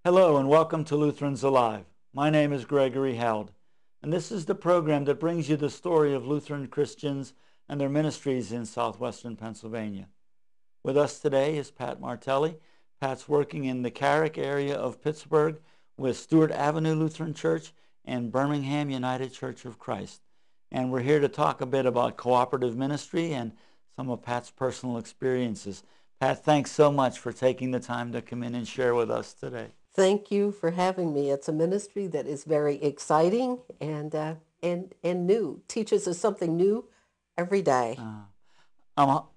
Hello and welcome to Lutherans Alive. My name is Gregory Howd, and this is the program that brings you the story of Lutheran Christians and their ministries in southwestern Pennsylvania. With us today is Pat Martelli. Pat's working in the Carrick area of Pittsburgh with Stewart Avenue Lutheran Church and Birmingham United Church of Christ. And we're here to talk a bit about cooperative ministry and some of Pat's personal experiences. Pat, thanks so much for taking the time to come in and share with us today. Thank you for having me. It's a ministry that is very exciting and new. Teaches us something new every day.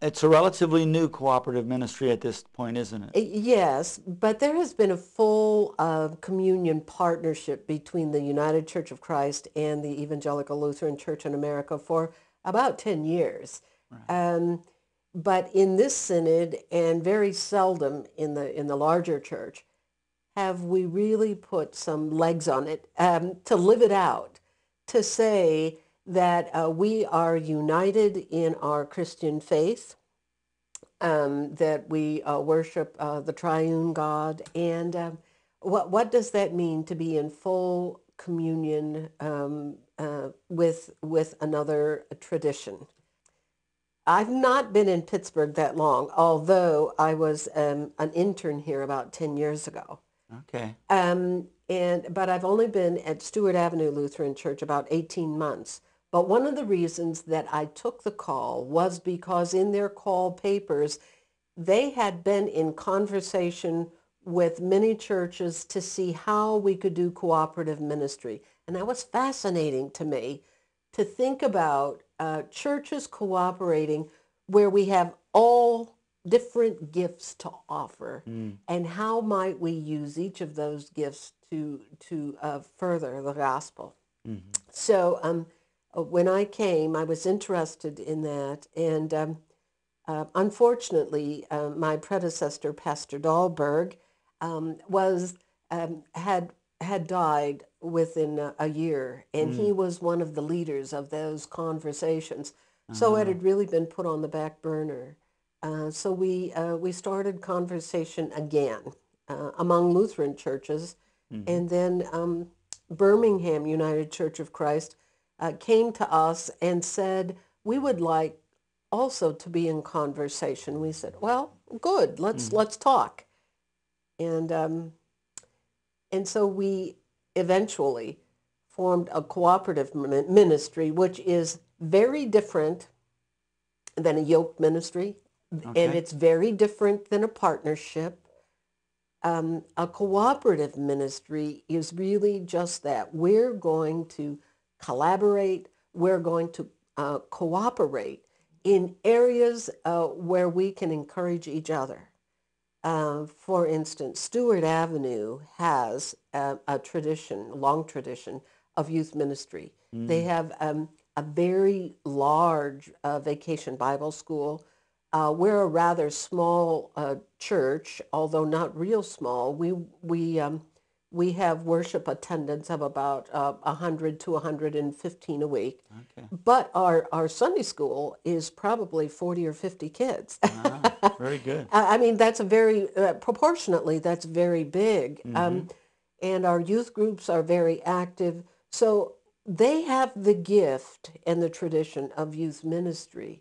It's a relatively new cooperative ministry at this point, isn't it? Yes, but there has been a full communion partnership between the United Church of Christ and the Evangelical Lutheran Church in America for about 10 years. Right. But in this synod, and very seldom in the larger church, have we really put some legs on it to live it out, to say that we are united in our Christian faith, that we worship the triune God, and what does that mean to be in full communion with another tradition? I've not been in Pittsburgh that long, although I was an intern here about 10 years ago. Okay. But I've only been at Stewart Avenue Lutheran Church about 18 months. But one of the reasons that I took the call was because in their call papers, they had been in conversation with many churches to see how we could do cooperative ministry. And that was fascinating to me to think about churches cooperating where we have all different gifts to offer, and how might we use each of those gifts to further the gospel. Mm-hmm. So when I came, I was interested in that, and unfortunately, my predecessor, Pastor Dahlberg, had died within a year, and he was one of the leaders of those conversations. So it had really been put on the back burner. So we started conversation again among Lutheran churches, and then Birmingham United Church of Christ came to us and said, we would like also to be in conversation. We said, well, good, let's talk. And so we eventually formed a cooperative ministry, which is very different than a yoke ministry. Okay. And it's very different than a partnership. A cooperative ministry is really just that. We're going to collaborate. We're going to cooperate in areas where we can encourage each other. For instance, Stewart Avenue has a tradition, long tradition of youth ministry. They have a very large vacation Bible school. We're a rather small church, although not real small. We have worship attendance of about 100 to 115 a week. Okay. But our Sunday school is probably 40 or 50 kids. Very good. I mean, that's a very, proportionately, that's very big. And our youth groups are very active. So they have the gift and the tradition of youth ministry.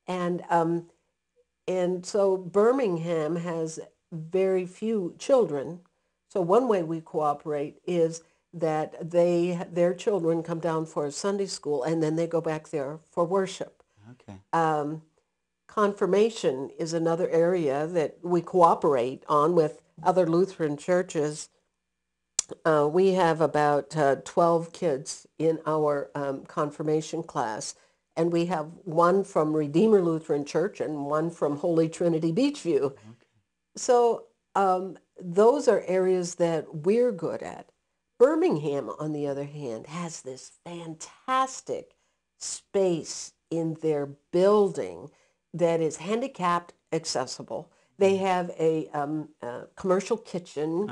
And so Birmingham has very few children. So one way we cooperate is that their children come down for Sunday school and then they go back there for worship. Okay. Confirmation is another area that we cooperate on with other Lutheran churches. We have about 12 kids in our confirmation class. And we have one from Redeemer Lutheran Church and one from Holy Trinity Beachview. Okay. So those are areas that we're good at. Birmingham, on the other hand, has this fantastic space in their building that is handicapped accessible. They have a commercial kitchen,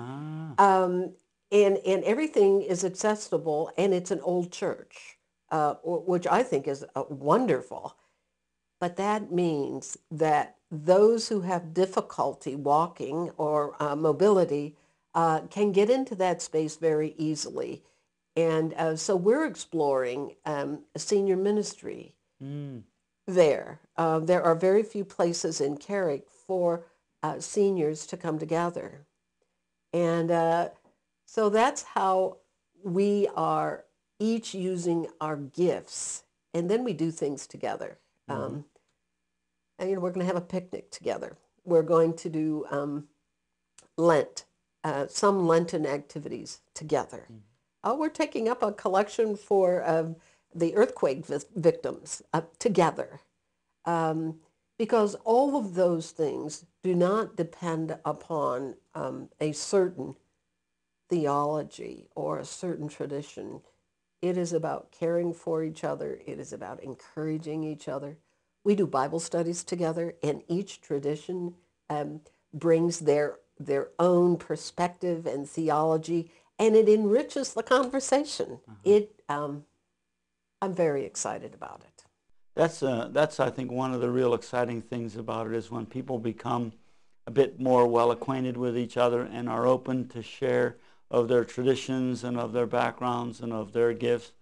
and everything is accessible, and it's an old church. Which I think is wonderful. But that means that those who have difficulty walking or mobility can get into that space very easily. And so we're exploring a senior ministry there. There are very few places in Carrick for seniors to come together. And so that's how we are each using our gifts. And then we do things together. And we're going to have a picnic together. We're going to do Lent, some Lenten activities together. We're taking up a collection for the earthquake victims together. Because all of those things do not depend upon a certain theology or a certain tradition. It is about caring for each other. It is about encouraging each other. We do Bible studies together, and each tradition brings their own perspective and theology, and it enriches the conversation. I'm very excited about it. That's I think one of the real exciting things about it is when people become a bit more well acquainted with each other and are open to share of their traditions and of their backgrounds and of their gifts.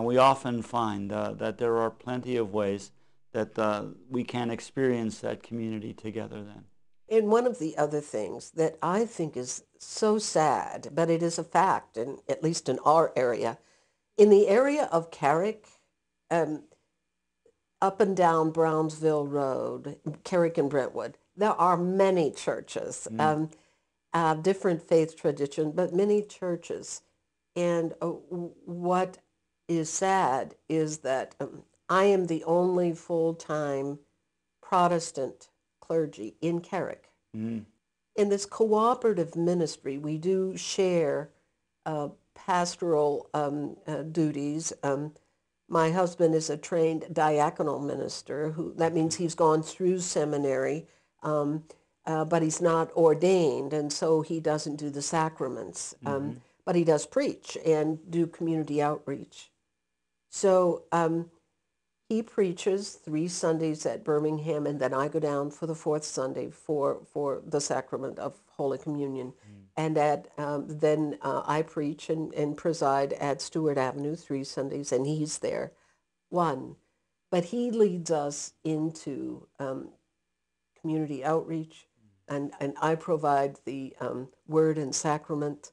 We often find that there are plenty of ways that we can experience that community together then. And one of the other things that I think is so sad, but it is a fact, and at least in our area, in the area of Carrick, up and down Brownsville Road, Carrick and Brentwood, there are many churches, different faith tradition, but many churches. And what is sad is that I am the only full-time Protestant clergy in Carrick. In this cooperative ministry, we do share pastoral duties. My husband is a trained diaconal minister. That means he's gone through seminary, but he's not ordained, and so he doesn't do the sacraments. But he does preach and do community outreach. So he preaches 3 Sundays at Birmingham, and then I go down for the 4th Sunday for the sacrament of Holy Communion. And then I preach and preside at Stewart Avenue 3 Sundays, and he's there 1. But he leads us into community outreach, and I provide the word and sacrament.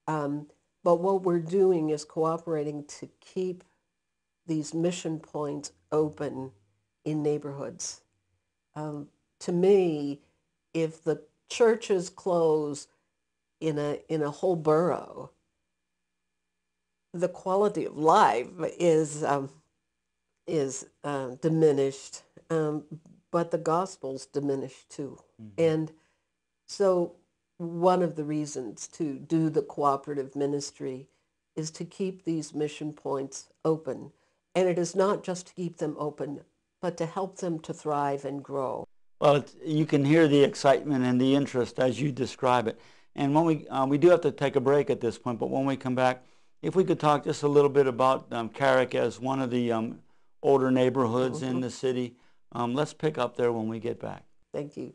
But what we're doing is cooperating to keep these mission points open in neighborhoods. To me, if the churches close in a whole borough, the quality of life is diminished, but the gospel's diminished too. And so one of the reasons to do the cooperative ministry is to keep these mission points open. And it is not just to keep them open, but to help them to thrive and grow. Well, you can hear the excitement and the interest as you describe it. And when we do have to take a break at this point, but when we come back, if we could talk just a little bit about Carrick as one of the older neighborhoods in the city. Let's pick up there when we get back. Thank you.